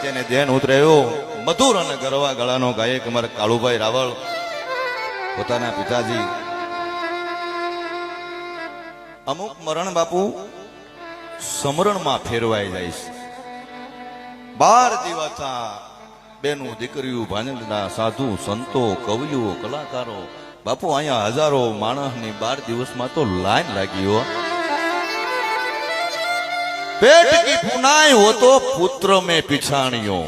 તેને ધ્યાન ઉતરાયો મધુર અને ગરવા ગળાનો ગાયક અમારા કાળુભાઈ રાવળ પોતાના પિતાજી અમુક મરણ બાપુ સમરણમાં ફેરવાઈ જાય છે. 12 દિવસા બેનું દીકરીઓ ભાંજના સાધુ સંતો કવિઓ કલાકારો બાપુ અહીંયા હજારો માણસની 12 દિવસમાં તો લાઈન લાગી હો. पेट की पुनाई हो तो पुत्र में पिछाणियो.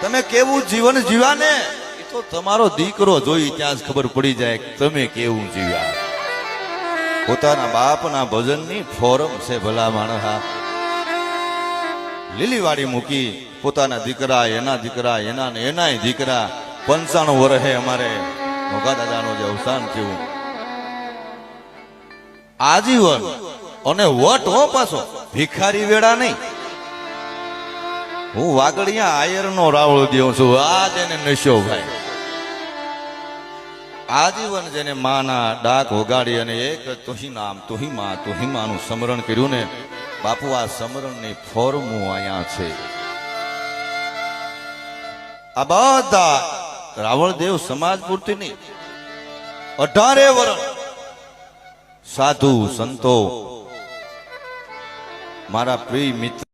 તમે કેવું જીવન જીવ્યા ને એ તો તમારો દીકરો જોઈ ત્યાં જ ખબર પડી જાય કે તમે કેવું જીવ્યા. પોતાના બાપના ભજનની ફોરમ છે ભલા માણસા. લીલીવાડી મૂકી પોતાના દીકરા એના ને એનાય દીકરા 95 વર્ષે અમારે મોગા દાદાનું જે અવસાન થયું આજીવન અને વટ હો પાછો ભિખારી વેડા નહીં. હું વાગડિયા આયર નો રાવળ દેવું છું. આ જેને નશો ભાઈ આજીવન જેને માના ડાક હોગાડી અને એક તુહી નામ તુહી માનું સ્મરણ કર્યું ને બાપુ આ સ્મરણની ફોર્મું અહીંયા છે. આ બધા રાવળદેવ સમાજ પૂરતી નહીં 18 વર્ષ સાધુ સંતો મારા પ્રિય મિત્ર